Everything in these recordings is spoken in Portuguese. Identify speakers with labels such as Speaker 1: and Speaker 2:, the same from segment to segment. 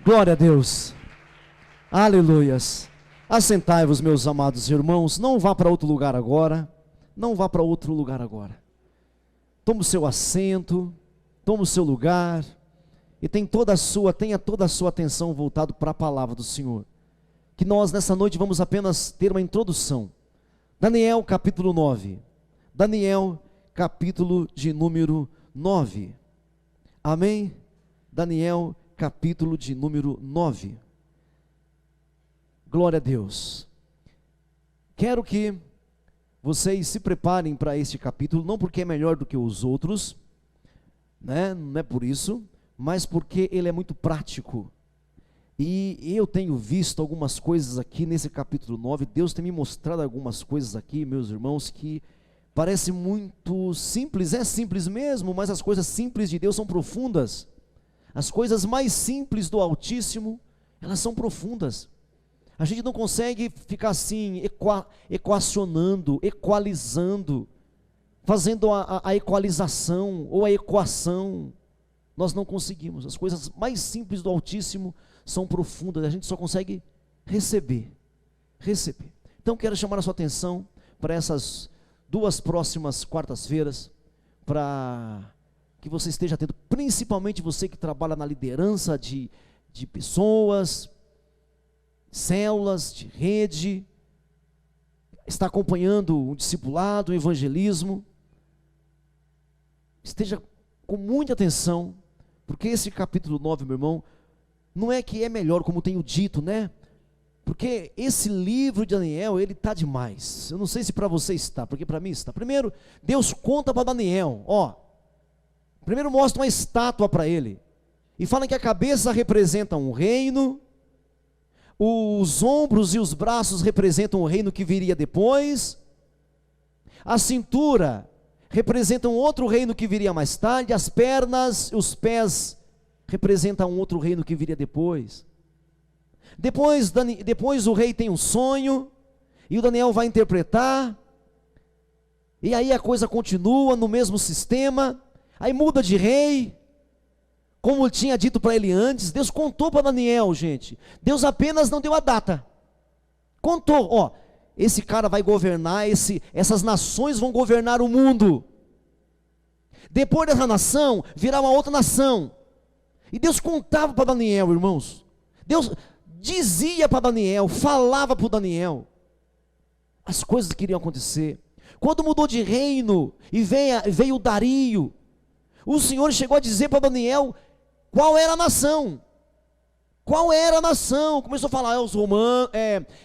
Speaker 1: Glória a Deus, aleluias. Assentai-vos, meus amados irmãos. Não vá para outro lugar agora. Não vá para outro lugar agora. Tome o seu assento, tome o seu lugar e tenha toda a sua atenção voltada para a palavra do Senhor. Que nós nessa noite vamos apenas ter uma introdução. Daniel capítulo 9. Daniel capítulo de número 9. Amém? Daniel capítulo de número 9. Glória a Deus. Quero que vocês se preparem para este capítulo, não porque é melhor do que os outros, né? Não é por isso, mas porque ele é muito prático. E eu tenho visto algumas coisas aqui nesse capítulo 9, Deus tem me mostrado algumas coisas aqui, meus irmãos, que parece muito simples, é simples mesmo, mas as coisas simples de Deus são profundas. As coisas mais simples do Altíssimo, elas são profundas. A gente não consegue ficar assim, equacionando, equalizando, fazendo a equalização ou a equação. Nós não conseguimos. As coisas mais simples do Altíssimo são profundas. A gente só consegue receber. Então quero chamar a sua atenção para essas duas próximas quartas-feiras, para que você esteja atento, principalmente você que trabalha na liderança de pessoas, células, de rede, está acompanhando o discipulado, o evangelismo. Esteja com muita atenção, porque esse capítulo 9, meu irmão, não é que é melhor, como tenho dito, né? Porque esse livro de Daniel, ele está demais. Eu não sei se para você está, porque para mim está. Primeiro, Deus conta para Daniel, primeiro mostra uma estátua para ele, e fala que a cabeça representa um reino, os ombros e os braços representam o reino que viria depois, a cintura representa um outro reino que viria mais tarde, as pernas, os pés representam um outro reino que viria depois. Depois o rei tem um sonho, e o Daniel vai interpretar, e aí a coisa continua no mesmo sistema. Aí muda de rei, como eu tinha dito para ele antes. Deus contou para Daniel, gente. Deus apenas não deu a data. Contou, esse cara vai governar, essas nações vão governar o mundo. Depois dessa nação, virá uma outra nação. E Deus contava para Daniel, irmãos. Deus dizia para Daniel, falava para Daniel as coisas que iriam acontecer. Quando mudou de reino e veio Dario, o Senhor chegou a dizer para Daniel qual era a nação. Qual era a nação? Começou a falar, os romanos,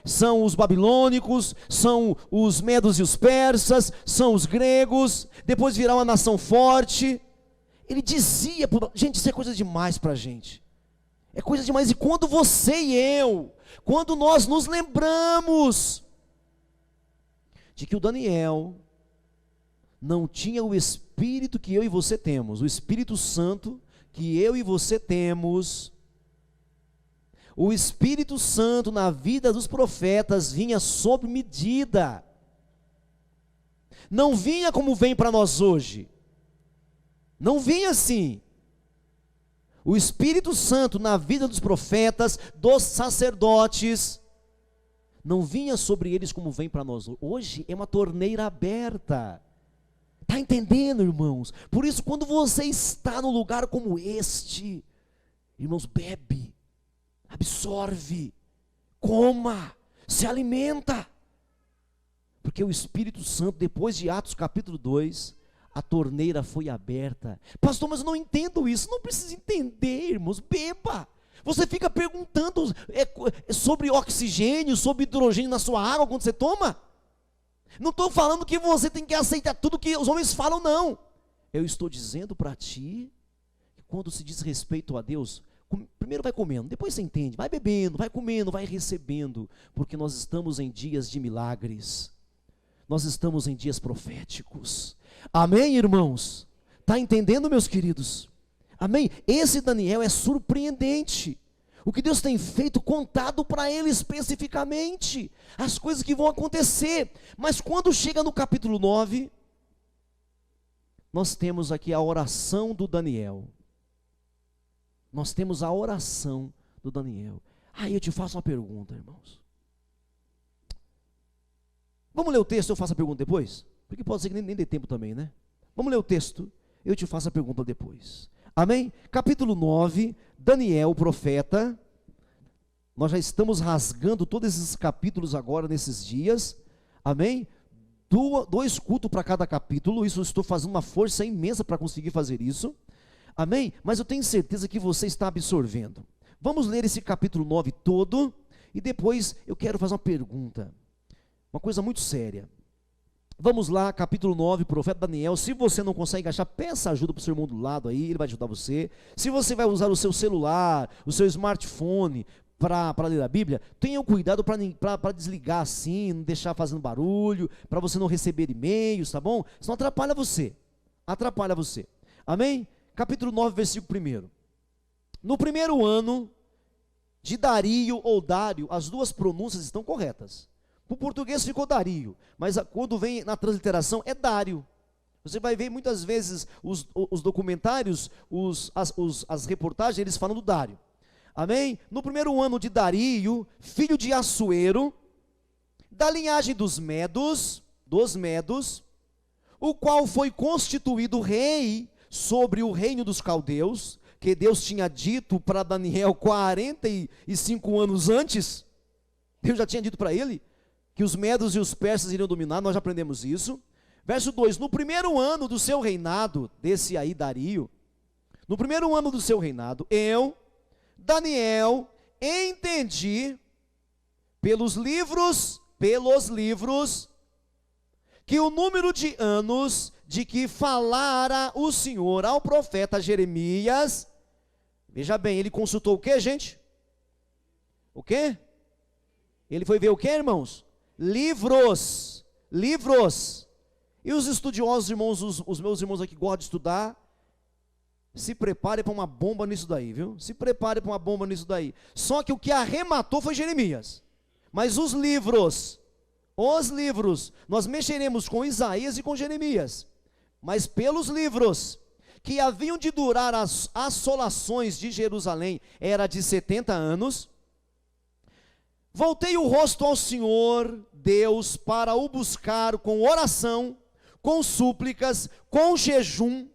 Speaker 1: são os babilônicos, são os medos e os persas, são os gregos, depois virá uma nação forte. Ele dizia, gente, isso é coisa demais para a gente. É coisa demais. E quando você e eu, quando nós nos lembramos de que o Daniel não tinha o Espírito que eu e você temos, o Espírito Santo que eu e você temos, o Espírito Santo na vida dos profetas vinha sob medida, não vinha como vem para nós hoje, não vinha assim. O Espírito Santo na vida dos profetas, dos sacerdotes, não vinha sobre eles como vem para nós hoje. É uma torneira aberta. Está entendendo, irmãos? Por isso, quando você está num lugar como este, irmãos, bebe, absorve, coma, se alimenta, porque o Espírito Santo, depois de Atos capítulo 2, a torneira foi aberta. Pastor, mas eu não entendo isso. Não precisa entender, irmãos, beba. Você fica perguntando sobre oxigênio, sobre hidrogênio na sua água quando você toma. Não estou falando que você tem que aceitar tudo que os homens falam, não. Eu estou dizendo para ti, que quando se diz respeito a Deus, primeiro vai comendo, depois você entende, vai bebendo, vai comendo, vai recebendo, porque nós estamos em dias de milagres, nós estamos em dias proféticos. Amém, irmãos? Está entendendo, meus queridos? Amém? Esse Daniel é surpreendente. O que Deus tem feito, contado para ele especificamente, as coisas que vão acontecer. Mas quando chega no capítulo 9, nós temos aqui a oração do Daniel. Nós temos a oração do Daniel. Aí eu te faço uma pergunta, irmãos. Vamos ler o texto, eu faço a pergunta depois? Porque pode ser que nem dê tempo também, né? Vamos ler o texto, eu te faço a pergunta depois. Amém? Capítulo 9, Daniel, o profeta. Nós já estamos rasgando todos esses capítulos agora, nesses dias. Amém? 2 cultos para cada capítulo. Isso eu estou fazendo uma força imensa para conseguir fazer isso. Amém? Mas eu tenho certeza que você está absorvendo. Vamos ler esse capítulo 9 todo. E depois eu quero fazer uma pergunta. Uma coisa muito séria. Vamos lá, capítulo 9, profeta Daniel. Se você não consegue achar, peça ajuda para o seu irmão do lado aí, ele vai ajudar você. Se você vai usar o seu celular, o seu smartphone para ler a Bíblia, tenha cuidado para desligar assim, não deixar fazendo barulho, para você não receber e-mails, tá bom? Senão atrapalha você. Atrapalha você. Amém? Capítulo 9, versículo 1. No primeiro ano de Dario ou Dário, as duas pronúncias estão corretas. O português ficou Dario, mas quando vem na transliteração é Dário. Você vai ver muitas vezes os documentários, as reportagens, eles falam do Dário. Amém? No primeiro ano de Dario, filho de Assuero, da linhagem dos Medos, o qual foi constituído rei sobre o reino dos caldeus, que Deus tinha dito para Daniel 45 anos antes. Deus já tinha dito para ele que os medos e os persas iriam dominar, nós já aprendemos isso. Verso 2, no primeiro ano do seu reinado, desse aí Dario, no primeiro ano do seu reinado, eu, Daniel, entendi pelos livros, que o número de anos de que falara o Senhor ao profeta Jeremias, veja bem, ele consultou o que, gente? O que? Ele foi ver o que, irmãos? Livros. E os estudiosos, irmãos, os meus irmãos aqui que gostam de estudar, se prepare para uma bomba nisso daí, viu? Se prepare para uma bomba nisso daí. Só que o que arrematou foi Jeremias. Mas os livros, nós mexeremos com Isaías e com Jeremias. Mas pelos livros que haviam de durar as assolações de Jerusalém, era de 70 anos, voltei o rosto ao Senhor Deus para o buscar com oração, com súplicas, com jejum,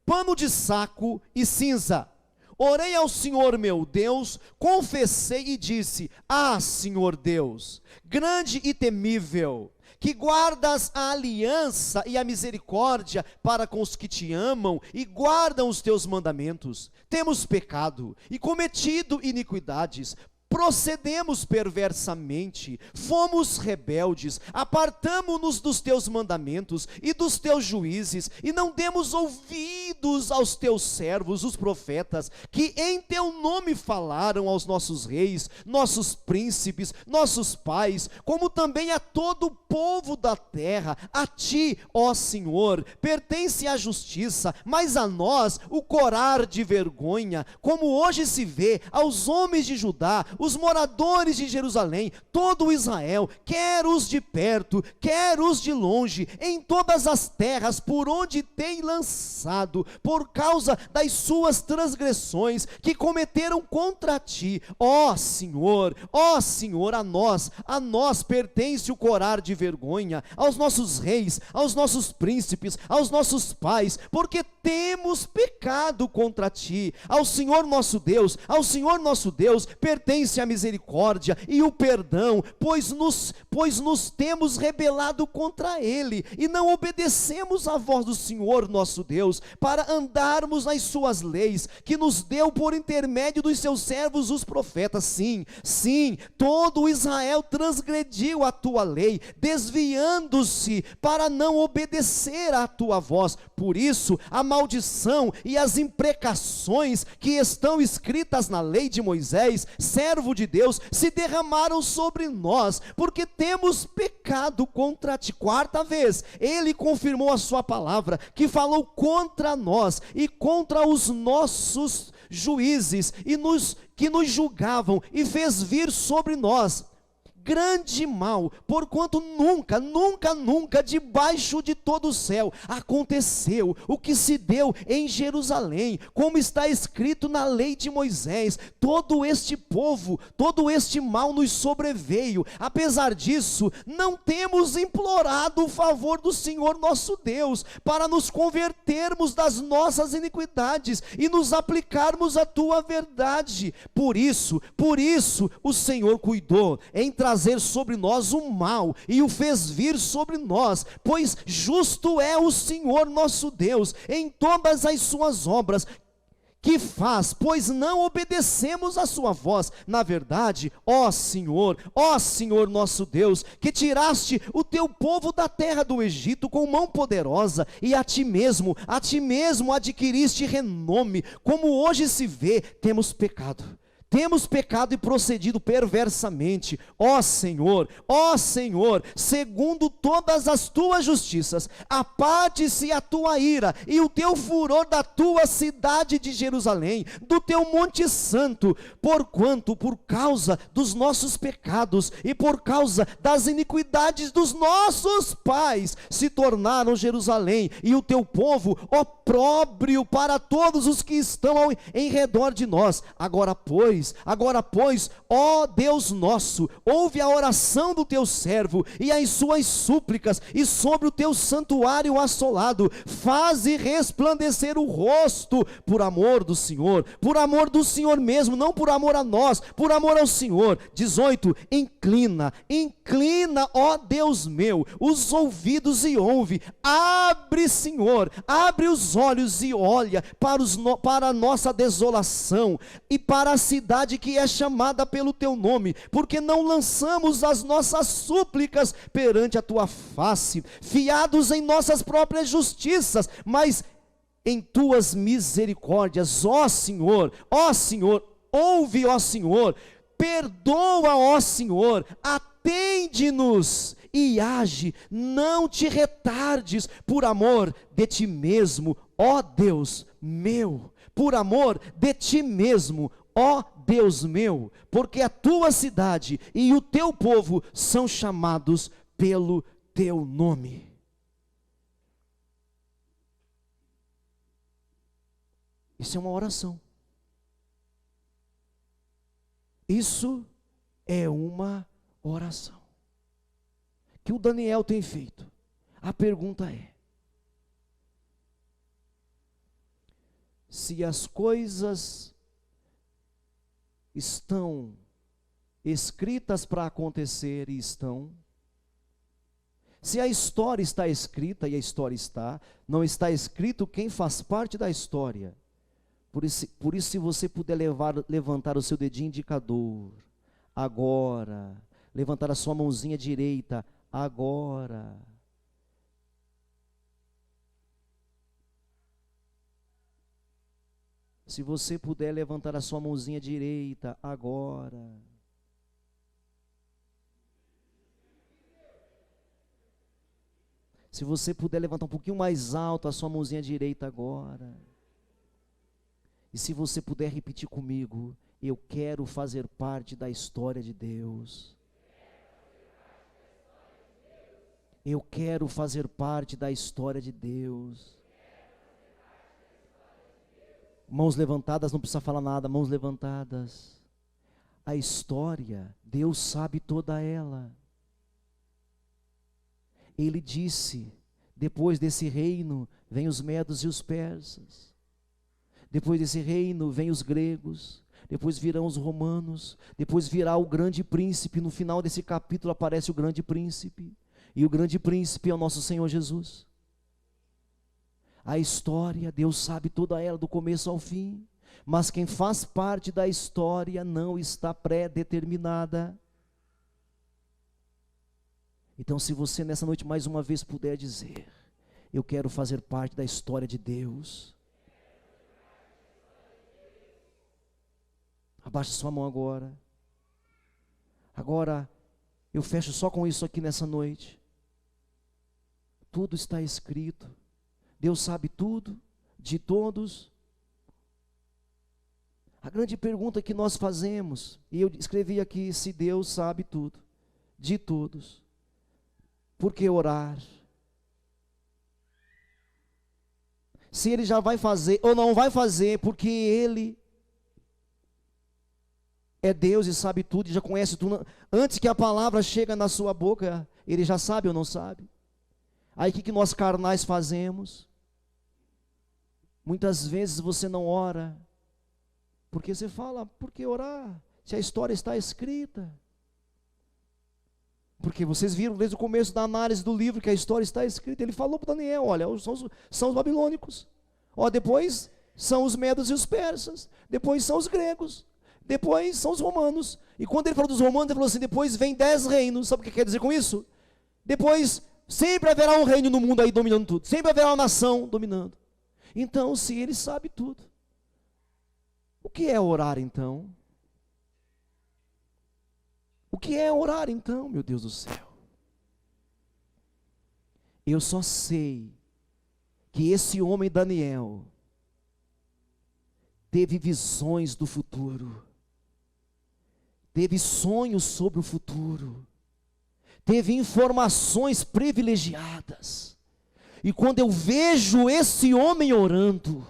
Speaker 1: pano de saco e cinza. Orei ao Senhor meu Deus, confessei e disse: Ah, Senhor Deus, grande e temível, que guardas a aliança e a misericórdia para com os que te amam e guardam os teus mandamentos. Temos pecado e cometido iniquidades, procedemos perversamente, fomos rebeldes, apartamo-nos dos teus mandamentos e dos teus juízes, e não demos ouvidos aos teus servos, os profetas, que em teu nome falaram aos nossos reis, nossos príncipes, nossos pais, como também a todo o povo da terra. A ti, ó Senhor, pertence a justiça, mas a nós o corar de vergonha, como hoje se vê aos homens de Judá, os moradores de Jerusalém, todo o Israel, quer os de perto, quer os de longe, em todas as terras por onde tem lançado, por causa das suas transgressões que cometeram contra ti. Ó Senhor, a nós pertence o corar de vergonha, aos nossos reis, aos nossos príncipes, aos nossos pais, porque temos pecado contra ti. Ao Senhor nosso Deus pertence a misericórdia e o perdão, pois nos temos rebelado contra ele, e não obedecemos à voz do Senhor nosso Deus, para andarmos nas suas leis, que nos deu por intermédio dos seus servos os profetas. Sim, todo Israel transgrediu a tua lei, desviando-se para não obedecer à tua voz. Por isso, a maldição e as imprecações que estão escritas na lei de Moisés, servo de Deus, se derramaram sobre nós, porque temos pecado contra ti. Quarta vez, ele confirmou a sua palavra, que falou contra nós e contra os nossos juízes, que nos julgavam, e fez vir sobre nós grande mal, porquanto nunca, nunca, nunca, debaixo de todo o céu, aconteceu o que se deu em Jerusalém, como está escrito na lei de Moisés. Todo este povo, todo este mal nos sobreveio. Apesar disso, não temos implorado o favor do Senhor nosso Deus, para nos convertermos das nossas iniquidades e nos aplicarmos à tua verdade. Por isso, o Senhor cuidou em trazer sobre nós o mal e o fez vir sobre nós, pois justo é o Senhor nosso Deus em todas as suas obras que faz, pois não obedecemos a sua voz. Na verdade, ó Senhor nosso Deus, que tiraste o teu povo da terra do Egito com mão poderosa, e a ti mesmo adquiriste renome, como hoje se vê, temos pecado e procedido perversamente. Ó Senhor, segundo todas as tuas justiças, aparte-se a tua ira e o teu furor da tua cidade de Jerusalém, do teu monte santo, porquanto por causa dos nossos pecados e por causa das iniquidades dos nossos pais, se tornaram Jerusalém e o teu povo opróbrio para todos os que estão em redor de nós. Agora pois, ó Deus nosso, ouve a oração do teu servo e as suas súplicas, e sobre o teu santuário assolado, faze resplandecer o rosto, por amor do Senhor mesmo, não por amor a nós, por amor ao Senhor. 18, inclina, ó Deus meu, os ouvidos e ouve, abre, Senhor, abre os olhos e olha para a nossa desolação e para a cidade que é chamada pelo teu nome, porque não lançamos as nossas súplicas perante a tua face, fiados em nossas próprias justiças, mas em tuas misericórdias. Ó Senhor, ouve, ó Senhor, perdoa, ó Senhor, atende-nos e age, não te retardes, por amor de ti mesmo, ó Deus meu, por amor de ti mesmo, ó Deus meu, porque a tua cidade e o teu povo são chamados pelo teu nome. Isso é uma oração. Isso é uma oração que o Daniel tem feito. A pergunta é: se as coisas estão escritas para acontecer, e estão, se a história está escrita, e a história está, não está escrito quem faz parte da história. Por isso, se você puder levantar o seu dedinho indicador agora, levantar a sua mãozinha direita agora, se você puder levantar a sua mãozinha direita agora, se você puder levantar um pouquinho mais alto a sua mãozinha direita agora, e se você puder repetir comigo: eu quero fazer parte da história de Deus. Eu quero fazer parte da história de Deus. Mãos levantadas, não precisa falar nada, mãos levantadas. A história, Deus sabe toda ela. Ele disse: depois desse reino, vem os medos e os persas. Depois desse reino, vem os gregos. Depois virão os romanos. Depois virá o grande príncipe. No final desse capítulo aparece o grande príncipe. E o grande príncipe é o nosso Senhor Jesus. A história, Deus sabe toda ela, do começo ao fim. Mas quem faz parte da história não está pré-determinada. Então, se você nessa noite mais uma vez puder dizer: eu quero fazer parte da história de Deus, abaixe sua mão agora. Agora, eu fecho só com isso aqui nessa noite. Tudo está escrito. Deus sabe tudo, de todos. A grande pergunta que nós fazemos, e eu escrevi aqui: se Deus sabe tudo, de todos. Por que orar? Se Ele já vai fazer ou não vai fazer, porque Ele é Deus e sabe tudo, e já conhece tudo. Antes que a palavra chegue na sua boca, Ele já sabe ou não sabe. Aí o que nós carnais fazemos? Muitas vezes você não ora, porque você fala, por que orar? Se a história está escrita. Porque vocês viram desde o começo da análise do livro que a história está escrita. Ele falou para Daniel, olha, são os babilônicos. Ó, depois são os medos e os persas. Depois são os gregos. Depois são os romanos. E quando ele falou dos romanos, ele falou assim, depois vem 10 reinos. Sabe o que quer dizer com isso? Depois sempre haverá um reino no mundo aí dominando tudo. Sempre haverá uma nação dominando. Então, se ele sabe tudo, o que é orar então? O que é orar então, meu Deus do céu? Eu só sei que esse homem Daniel teve visões do futuro, teve sonhos sobre o futuro, teve informações privilegiadas. E quando eu vejo esse homem orando,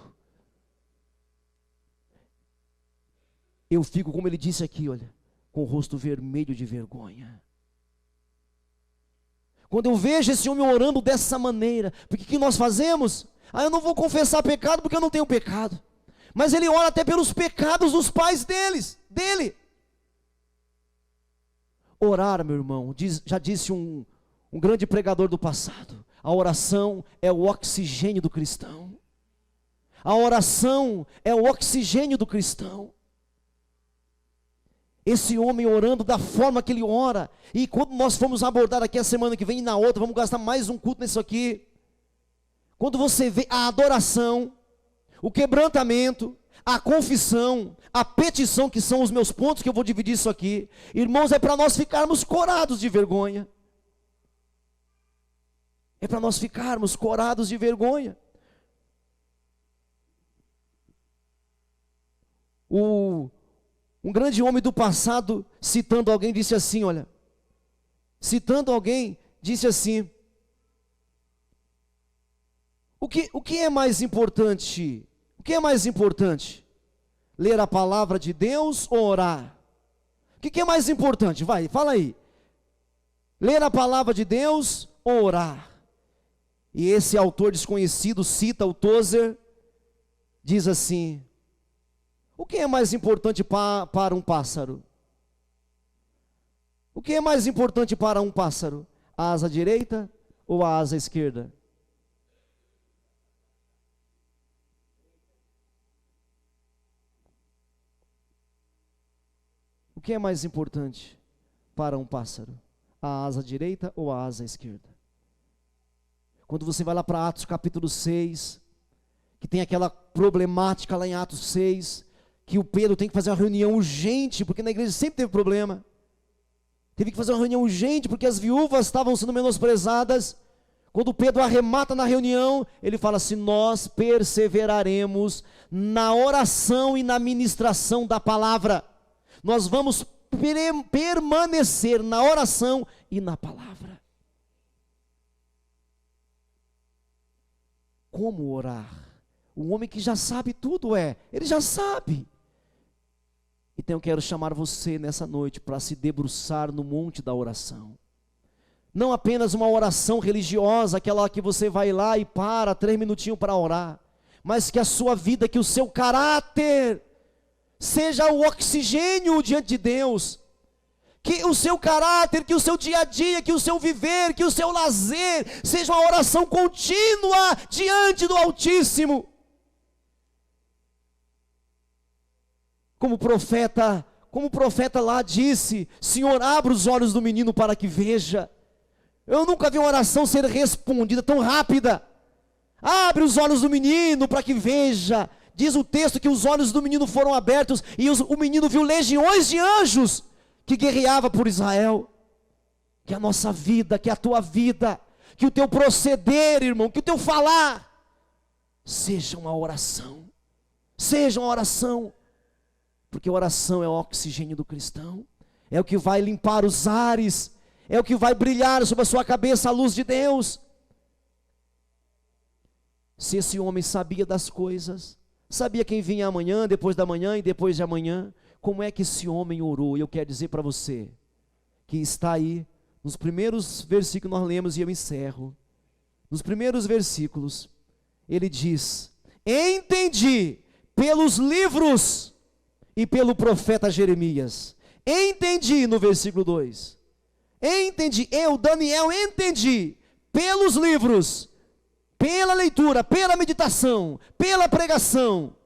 Speaker 1: eu fico, como ele disse aqui, olha, com o rosto vermelho de vergonha. Quando eu vejo esse homem orando dessa maneira, porque o que nós fazemos? Eu não vou confessar pecado porque eu não tenho pecado. Mas ele ora até pelos pecados dos pais dele. Orar, meu irmão, já disse um grande pregador do passado, a oração é o oxigênio do cristão. A oração é o oxigênio do cristão. Esse homem orando da forma que ele ora, e quando nós formos abordar aqui a semana que vem e na outra, vamos gastar mais um culto nisso aqui. Quando você vê a adoração, o quebrantamento, a confissão, a petição, que são os meus pontos que eu vou dividir isso aqui, irmãos, é para nós ficarmos corados de vergonha. É para nós ficarmos corados de vergonha. Um grande homem do passado, citando alguém, disse assim, olha, disse assim, o que é mais importante? O que é mais importante? Ler a palavra de Deus ou orar? O que é mais importante? Vai, fala aí. Ler a palavra de Deus ou orar? E esse autor desconhecido cita o Tozer, diz assim, o que é mais importante para um pássaro? O que é mais importante para um pássaro? A asa direita ou a asa esquerda? O que é mais importante para um pássaro? A asa direita ou a asa esquerda? Quando você vai lá para Atos capítulo 6, que tem aquela problemática lá em Atos 6, que o Pedro tem que fazer uma reunião urgente, porque na igreja sempre teve problema. Teve que fazer uma reunião urgente, porque as viúvas estavam sendo menosprezadas. Quando Pedro arremata na reunião, ele fala assim, nós perseveraremos na oração e na ministração da palavra. Nós vamos permanecer na oração e na palavra. Como orar? Um homem que já sabe tudo, ele já sabe. Então eu quero chamar você nessa noite para se debruçar no monte da oração. Não apenas uma oração religiosa, aquela que você vai lá e para 3 minutinhos para orar, mas que a sua vida, que o seu caráter seja o oxigênio diante de Deus, que o seu caráter, que o seu dia a dia, que o seu viver, que o seu lazer, seja uma oração contínua diante do Altíssimo. Como o profeta lá disse, Senhor, abra os olhos do menino para que veja. Eu nunca vi uma oração ser respondida tão rápida. Abre os olhos do menino para que veja. Diz o texto que os olhos do menino foram abertos e o menino viu legiões de anjos que guerreava por Israel. Que a nossa vida, que a tua vida, que o teu proceder, irmão, que o teu falar seja uma oração. Seja uma oração. Porque a oração é o oxigênio do cristão, é o que vai limpar os ares, é o que vai brilhar sobre a sua cabeça a luz de Deus. Se esse homem sabia das coisas, sabia quem vinha amanhã, depois da manhã e depois de amanhã, como é que esse homem orou? E eu quero dizer para você, que está aí, nos primeiros versículos que nós lemos, e eu encerro, nos primeiros versículos, ele diz: entendi pelos livros e pelo profeta Jeremias. Entendi, no versículo 2, entendi, eu, Daniel, entendi pelos livros, pela leitura, pela meditação, pela pregação,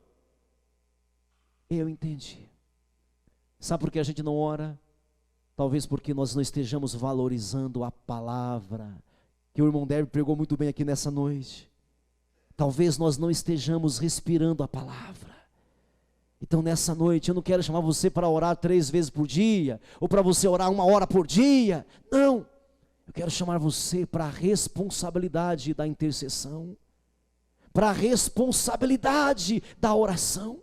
Speaker 1: eu entendi. Sabe por que a gente não ora? Talvez porque nós não estejamos valorizando a palavra, que o irmão Derby pregou muito bem aqui nessa noite. Talvez nós não estejamos respirando a palavra. Então nessa noite eu não quero chamar você para orar 3 vezes por dia, ou para você orar 1 hora por dia, não. Eu quero chamar você para a responsabilidade da intercessão, para a responsabilidade da oração,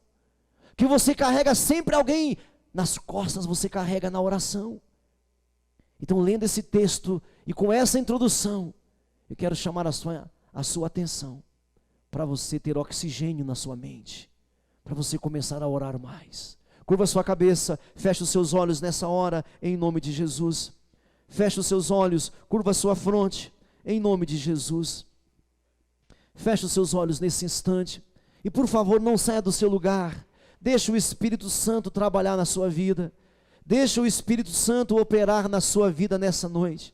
Speaker 1: que você carrega sempre alguém nas costas, você carrega na oração. Então, lendo esse texto e com essa introdução, eu quero chamar a sua atenção, para você ter oxigênio na sua mente, para você começar a orar mais. Curva a sua cabeça, feche os seus olhos nessa hora, em nome de Jesus. Feche os seus olhos, curva a sua fronte, em nome de Jesus. Feche os seus olhos nesse instante, e por favor não saia do seu lugar. Deixe o Espírito Santo trabalhar na sua vida, deixe o Espírito Santo operar na sua vida nessa noite.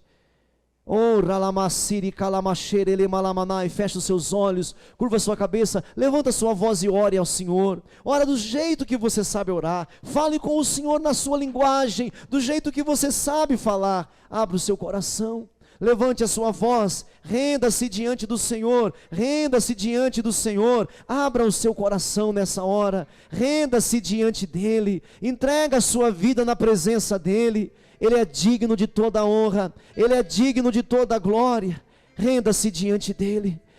Speaker 1: Oh, ralamassiri calamachere elemalamanai. Feche os seus olhos, curva a sua cabeça, levanta a sua voz e ore ao Senhor. Ora do jeito que você sabe orar, fale com o Senhor na sua linguagem, do jeito que você sabe falar. Abra o seu coração, levante a sua voz, renda-se diante do Senhor, renda-se diante do Senhor, abra o seu coração nessa hora, renda-se diante dEle, entrega a sua vida na presença dEle. Ele é digno de toda a honra, Ele é digno de toda a glória. Renda-se diante dEle,